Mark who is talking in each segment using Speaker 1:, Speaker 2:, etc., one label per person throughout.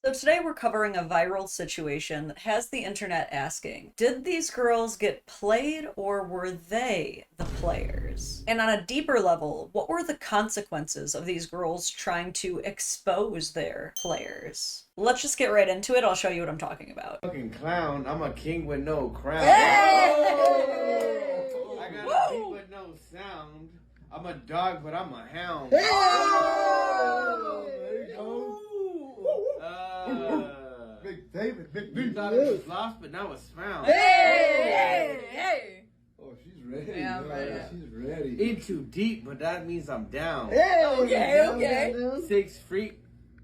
Speaker 1: So today we're covering a viral situation that has the internet asking, did these girls get played or were they the players? And on a deeper level, what were the consequences of these girls trying to expose their players? Let's just get right into it. I'll show you what I'm talking about.
Speaker 2: Fucking clown, I'm a king with no crown.
Speaker 1: Hey!
Speaker 2: Oh! I got a king with no sound. I'm a dog, but I'm a hound.
Speaker 3: Hey!
Speaker 2: Oh! There you go.
Speaker 3: Big David, Big
Speaker 2: You
Speaker 3: David.
Speaker 2: thought it was lost, but now it's found.
Speaker 3: Hey! Oh, she's ready.
Speaker 4: Yeah, I'm ready.
Speaker 3: She's ready.
Speaker 2: In too deep, but that means I'm down.
Speaker 3: Hey!
Speaker 4: Okay.
Speaker 2: 6 feet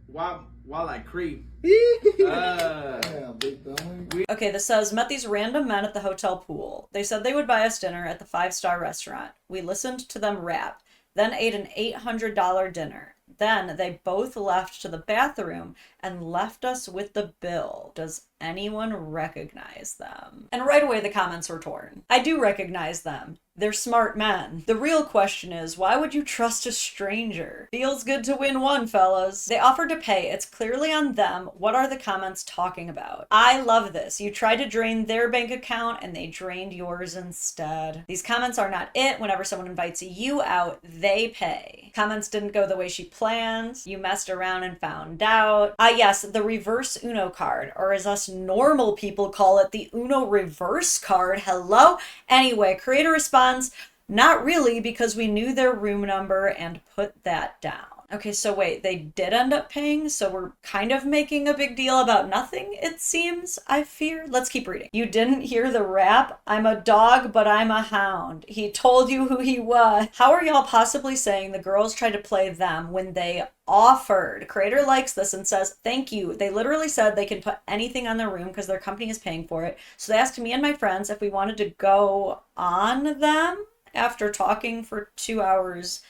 Speaker 2: while I creep.
Speaker 3: Yeah, big dog.
Speaker 1: Okay, this says, met these random men at the hotel pool. They said they would buy us dinner at the 5-star restaurant. We listened to them rap, then ate an $800 dinner. Then they both left to the bathroom and left us with the bill. Does anyone recognize them? And right away the comments were torn. I do recognize them. They're smart men. The real question is, why would you trust a stranger? Feels good to win one, fellas. They offered to pay. It's clearly on them. What are the comments talking about? I love this. You tried to drain their bank account and they drained yours instead. These comments are not it. Whenever someone invites you out, they pay. Comments didn't go the way she planned. You messed around and found out. Yes, the reverse Uno card, or as us normal people call it, the Uno reverse card. Hello? Anyway, creator responds, not really, because we knew their room number and put that down. Okay, so wait, they did end up paying, so we're kind of making a big deal about nothing, it seems, I fear. Let's keep reading. You didn't hear the rap? I'm a dog, but I'm a hound. He told you who he was. How are y'all possibly saying the girls tried to play them when they offered? Creator likes this and says, thank you. They literally said they can put anything on their room because their company is paying for it. So they asked me and my friends if we wanted to go on them after talking for 2 hours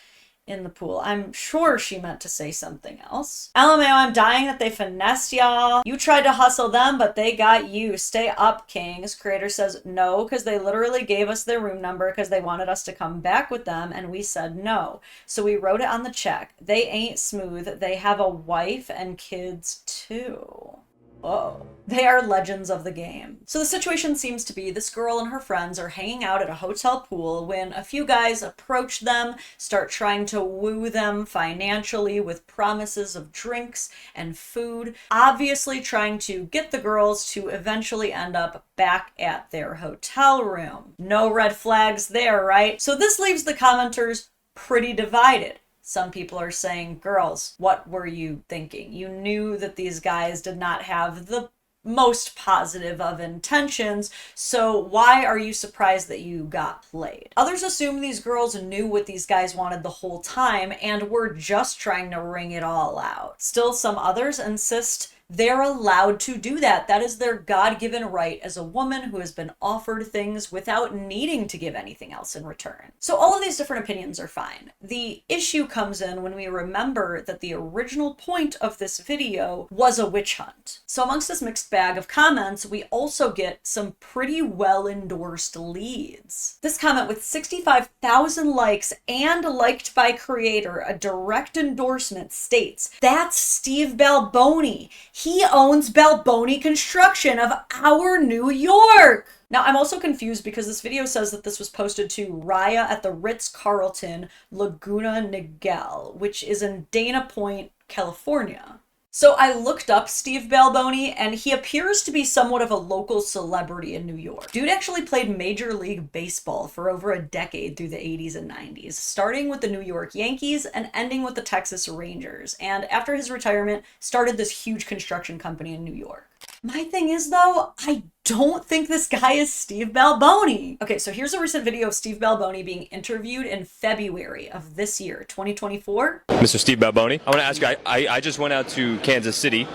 Speaker 1: in the pool. I'm sure she meant to say something else. LMAO, I'm dying that they finessed y'all. You tried to hustle them, but they got you. Stay up, kings. Creator says no, because they literally gave us their room number because they wanted us to come back with them, and we said no. So we wrote it on the check. They ain't smooth. They have a wife and kids too. Oh, they are legends of the game. So the situation seems to be this girl and her friends are hanging out at a hotel pool when a few guys approach them, start trying to woo them financially with promises of drinks and food, obviously trying to get the girls to eventually end up back at their hotel room. No red flags there, right? So this leaves the commenters pretty divided. Some people are saying, girls, what were you thinking? You knew that these guys did not have the most positive of intentions, so why are you surprised that you got played? Others assume these girls knew what these guys wanted the whole time and were just trying to wring it all out. Still, some others insist they're allowed to do that. That is their God-given right as a woman who has been offered things without needing to give anything else in return. So all of these different opinions are fine. The issue comes in when we remember that the original point of this video was a witch hunt. So amongst this mixed bag of comments, we also get some pretty well-endorsed leads. This comment with 65,000 likes and liked by creator, a direct endorsement, states, that's Steve Balboni. He owns Balboni Construction of our New York. Now, I'm also confused because this video says that this was posted to Raya at the Ritz-Carlton Laguna Niguel, which is in Dana Point, California. So I looked up Steve Balboni, and he appears to be somewhat of a local celebrity in New York. Dude actually played Major League Baseball for over a decade through the 80s and 90s, starting with the New York Yankees and ending with the Texas Rangers, and after his retirement, started this huge construction company in New York. My thing is, though, I don't think this guy is Steve Balboni. Okay, so here's a recent video of Steve Balboni being interviewed in February of this year, 2024.
Speaker 5: Mr. Steve Balboni, I want to ask you, I just went out to Kansas City.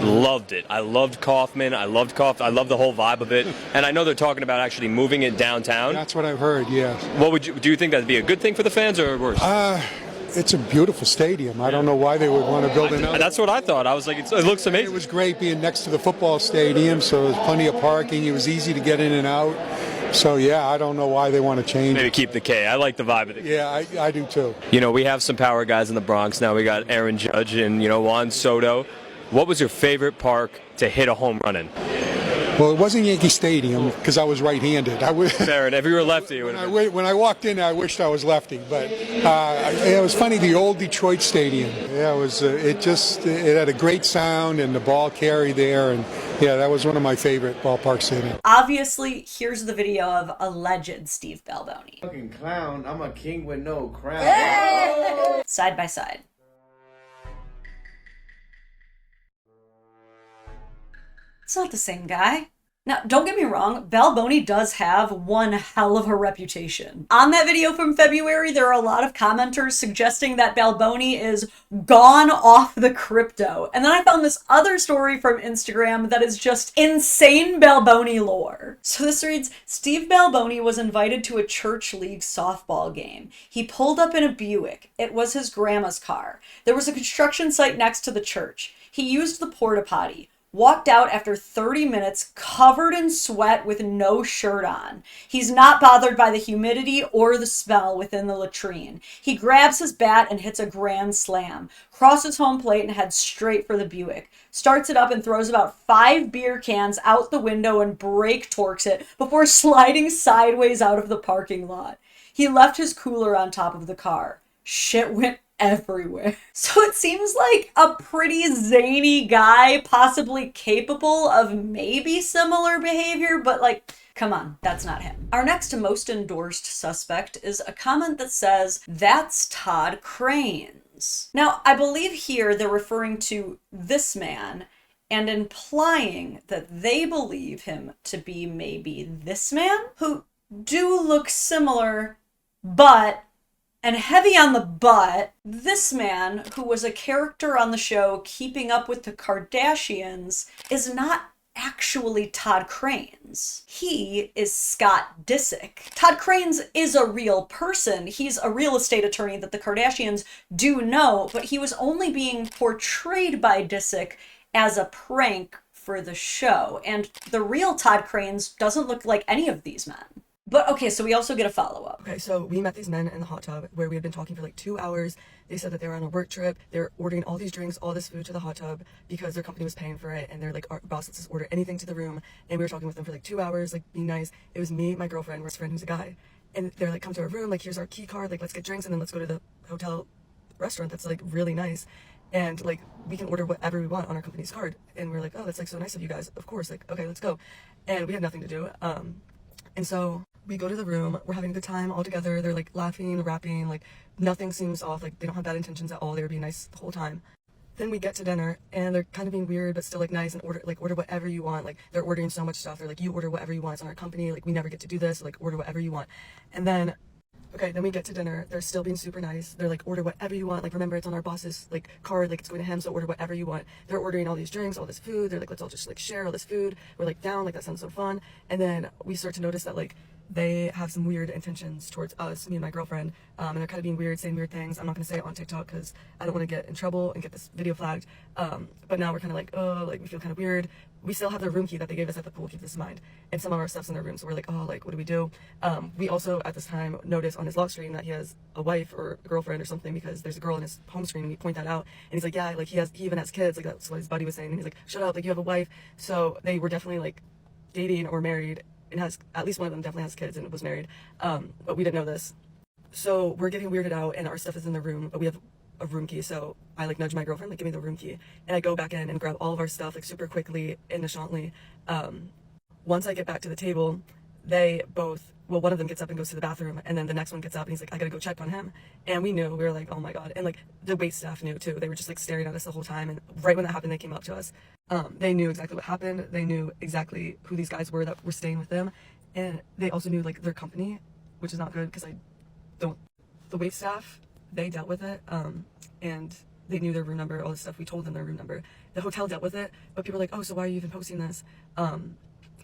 Speaker 5: Loved it. I loved Kaufman. I loved the whole vibe of it. And I know they're talking about actually moving it downtown.
Speaker 6: That's what I've heard, yes.
Speaker 5: Do you think that'd be a good thing for the fans or worse?
Speaker 6: It's a beautiful stadium. I don't know why they would want to build another.
Speaker 5: That's what I thought. I was like, it looks amazing.
Speaker 6: It was great being next to the football stadium, so there's plenty of parking. It was easy to get in and out. So, yeah, I don't know why they want to change
Speaker 5: Maybe
Speaker 6: it.
Speaker 5: keep the K. I like the vibe of the K.
Speaker 6: Yeah, I do too.
Speaker 5: You know, we have some power guys in the Bronx now. We got Aaron Judge and, Juan Soto. what was your favorite park to hit a home run in?
Speaker 6: Well, it wasn't Yankee Stadium because I was right-handed.
Speaker 5: Fair, and if you were lefty, it would have been.
Speaker 6: When I walked in, I wished I was lefty. But it was funny. The old Detroit Stadium. Yeah, it was. It had a great sound and the ball carried there, and yeah, that was one of my favorite ballparks to hit.
Speaker 1: Obviously, here's the video of alleged Steve Balboni.
Speaker 2: Fucking clown. I'm a king with no crown.
Speaker 1: Side by side. It's not the same guy. Now, don't get me wrong, Balboni does have one hell of a reputation. On that video from February, there are a lot of commenters suggesting that Balboni is gone off the crypto. And then I found this other story from Instagram that is just insane Balboni lore. So this reads, Steve Balboni was invited to a church league softball game. He pulled up in a Buick. It was his grandma's car. There was a construction site next to the church. He used the porta potty. Walked out after 30 minutes covered in sweat with no shirt on. He's not bothered by the humidity or the smell within the latrine. He grabs his bat and hits a grand slam, crosses home plate and heads straight for the Buick. Starts it up and throws about 5 beer cans out the window and brake torques it before sliding sideways out of the parking lot. He left his cooler on top of the car. Shit went everywhere. So it seems like a pretty zany guy, possibly capable of maybe similar behavior, but like, come on, that's not him. Our next most endorsed suspect is a comment that says, that's Todd Cranes. Now, I believe here they're referring to this man and implying that they believe him to be maybe this man, who do look similar, but and heavy on the butt, this man, who was a character on the show Keeping Up with the Kardashians, is not actually Todd Cranes. He is Scott Disick. Todd Cranes is a real person. He's a real estate attorney that the Kardashians do know, but he was only being portrayed by Disick as a prank for the show. And the real Todd Cranes doesn't look like any of these men. But okay, so we also get a follow-up.
Speaker 4: Okay, so we met these men in the hot tub where we had been talking for like 2 hours. They said that they were on a work trip. They're ordering all these drinks, all this food to the hot tub because their company was paying for it. And they're like, our boss lets us order anything to the room. And we were talking with them for like 2 hours, like being nice. It was me, my girlfriend, my friend who's a guy. And they're like, come to our room, like, here's our key card, like, let's get drinks and then let's go to the hotel restaurant that's like really nice. And like, we can order whatever we want on our company's card. And we're like, oh, that's like so nice of you guys. Of course, like, okay, let's go. And we had nothing to do. And so we go to the room, we're having a good time all together. They're like laughing, rapping, like nothing seems off, like they don't have bad intentions at all. They were being nice the whole time. Then we get to dinner and they're kind of being weird, but still like nice and order whatever you want. Like they're ordering so much stuff. They're like, you order whatever you want. It's on our company. Like we never get to do this. Like order whatever you want. And then, okay, then we get to dinner. They're still being super nice. They're like, order whatever you want. Like remember, it's on our boss's like card. Like it's going to him. So order whatever you want. They're ordering all these drinks, all this food. They're like, let's all just like share all this food. We're like down. Like that sounds so fun. And then we start to notice that like they have some weird intentions towards us, me and my girlfriend, and they're kind of being weird, saying weird things. I'm not going to say it on TikTok because I don't want to get in trouble and get this video flagged, but now we're kind of like, oh, like we feel kind of weird. We still have the room key that they gave us at the pool, keep this in mind, and some of our stuff's in their room, so we're like, oh, like what do we do? We also at this time notice on his lock screen that he has a wife or a girlfriend or something because there's a girl in his home screen, and we point that out, and he's like, yeah, like he even has kids, like that's what his buddy was saying, and he's like, shut up, like you have a wife. So they were definitely like dating or married. It has, at least one of them definitely has kids and was married, but we didn't know this. So we're getting weirded out and our stuff is in the room, but we have a room key. So I like nudge my girlfriend, like give me the room key, and I go back in and grab all of our stuff like super quickly and nonchalantly. Once I get back to the table, they both, well, one of them gets up and goes to the bathroom, and then the next one gets up and he's like, I gotta go check on him. And we knew, we were like, oh my God. And like the wait staff knew too. They were just like staring at us the whole time. And right when that happened, they came up to us. They knew exactly what happened. They knew exactly who these guys were that were staying with them. And they also knew like their company, which is not good because the wait staff, they dealt with it. And they knew their room number, all this stuff. We told them their room number. The hotel dealt with it, but people were like, oh, so why are you even posting this?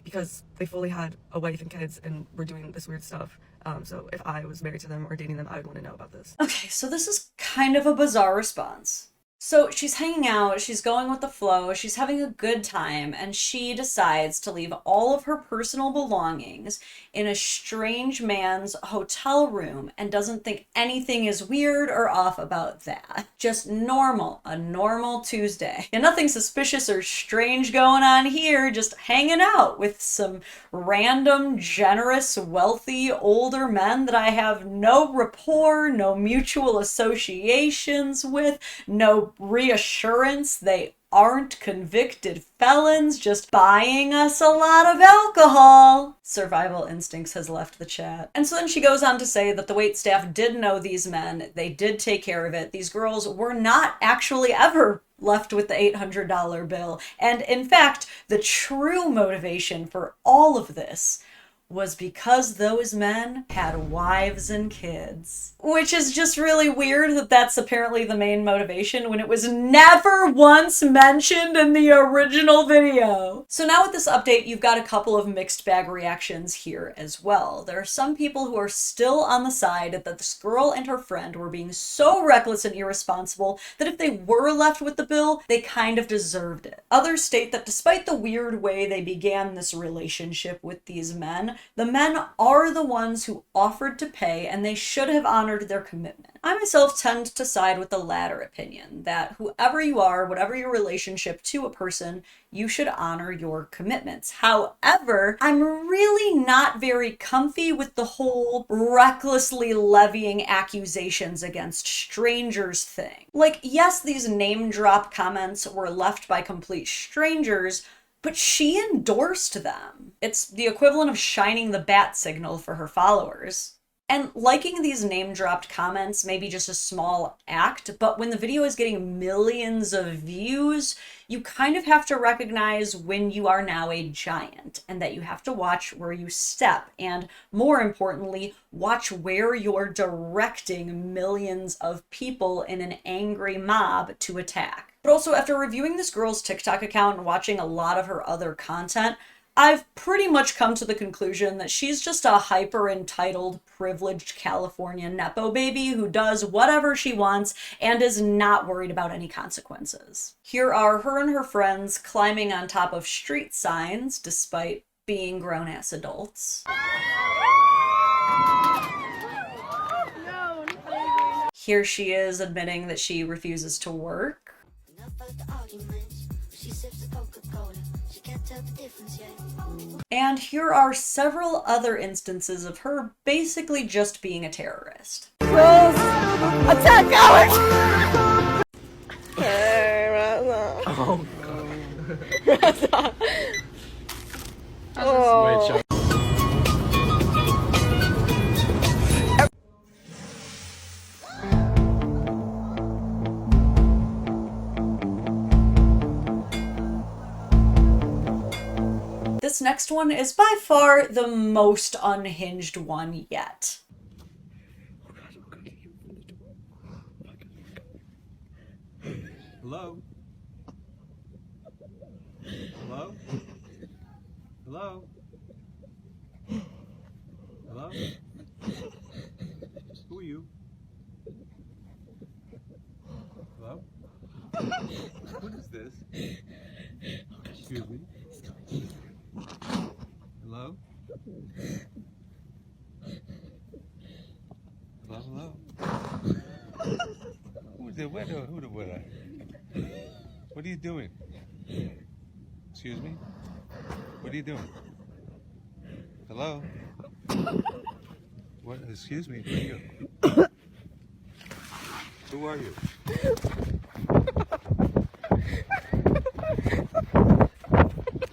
Speaker 4: Because they fully had a wife and kids and were doing this weird stuff. So if I was married to them or dating them, I would want to know about this.
Speaker 1: Okay, so this is kind of a bizarre response. So she's hanging out, she's going with the flow, she's having a good time, and she decides to leave all of her personal belongings in a strange man's hotel room and doesn't think anything is weird or off about that. Just normal, a normal Tuesday. And nothing suspicious or strange going on here, just hanging out with some random, generous, wealthy, older men that I have no rapport, no mutual associations with, no reassurance they aren't convicted felons, just buying us a lot of alcohol. Survival instincts has left the chat. And so then she goes on to say that the waitstaff did know these men, they did take care of it. These girls were not actually ever left with the $800 bill. And in fact, the true motivation for all of this was because those men had wives and kids. Which is just really weird that that's apparently the main motivation when it was never once mentioned in the original video. So now with this update, you've got a couple of mixed bag reactions here as well. There are some people who are still on the side that this girl and her friend were being so reckless and irresponsible that if they were left with the bill, they kind of deserved it. Others state that despite the weird way they began this relationship with these men, the men are the ones who offered to pay and they should have honored their commitment. I myself tend to side with the latter opinion, that whoever you are, whatever your relationship to a person, you should honor your commitments. However, I'm really not very comfy with the whole recklessly levying accusations against strangers thing. Like, yes, these name drop comments were left by complete strangers, but she endorsed them. It's the equivalent of shining the bat signal for her followers. And liking these name-dropped comments may be just a small act, but when the video is getting millions of views, you kind of have to recognize when you are now a giant, and that you have to watch where you step, and more importantly, watch where you're directing millions of people in an angry mob to attack. But also, after reviewing this girl's TikTok account and watching a lot of her other content, I've pretty much come to the conclusion that she's just a hyper-entitled, privileged California Nepo baby who does whatever she wants and is not worried about any consequences. Here are her and her friends climbing on top of street signs despite being grown-ass adults. Here she is admitting that she refuses to work. And here are several other instances of her basically just being a terrorist.
Speaker 7: Girls, attack Alex! Hey, Raza.
Speaker 8: Oh,
Speaker 7: Raza. Oh.
Speaker 1: This next one is by far the most unhinged one yet.
Speaker 9: Hello? Hello? Hello? Hello? Who are you? Hello? What is this? Excuse me? Hello? Hello, hello? Who's there? Where the what are you doing? Excuse me? What are you doing? Hello? What? Excuse me? Who are you?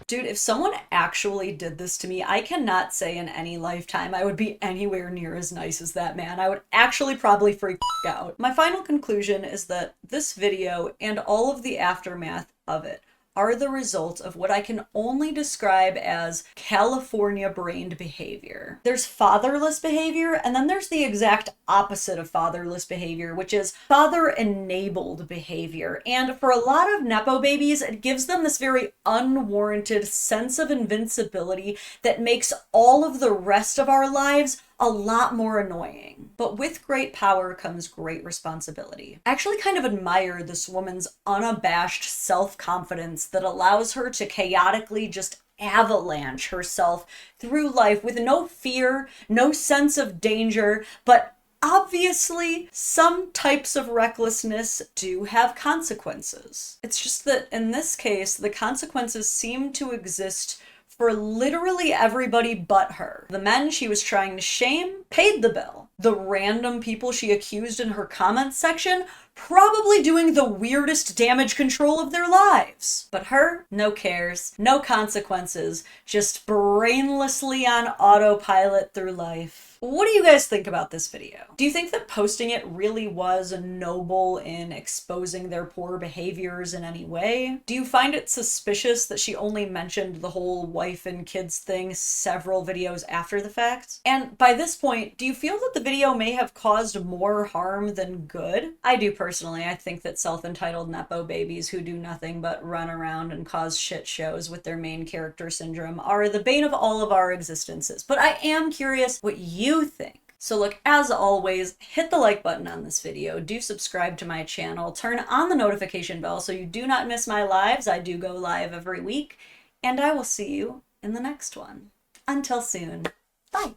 Speaker 1: Dude, if someone actually did this to me, I cannot say in any lifetime I would be anywhere near as nice as that man. I would actually probably freak out. My final conclusion is that this video and all of the aftermath of it are the result of what I can only describe as California-brained behavior. There's fatherless behavior, and then there's the exact opposite of fatherless behavior, which is father-enabled behavior. And for a lot of Nepo babies, it gives them this very unwarranted sense of invincibility that makes all of the rest of our lives a lot more annoying. But with great power comes great responsibility. I actually kind of admire this woman's unabashed self-confidence that allows her to chaotically just avalanche herself through life with no fear, no sense of danger, but obviously, some types of recklessness do have consequences. It's just that in this case, the consequences seem to exist for literally everybody but her. The men she was trying to shame paid the bill. The random people she accused in her comments section probably doing the weirdest damage control of their lives. But her, no cares, no consequences, just brainlessly on autopilot through life. What do you guys think about this video? Do you think that posting it really was noble in exposing their poor behaviors in any way? Do you find it suspicious that she only mentioned the whole wife and kids thing several videos after the fact? And by this point, do you feel that the video may have caused more harm than good? I do personally. I think that self-entitled nepo babies who do nothing but run around and cause shit shows with their main character syndrome are the bane of all of our existences. But I am curious what you think. So look, as always, hit the like button on this video, do subscribe to my channel, turn on the notification bell so you do not miss my lives. I do go live every week, and I will see you in the next one. Until soon, bye.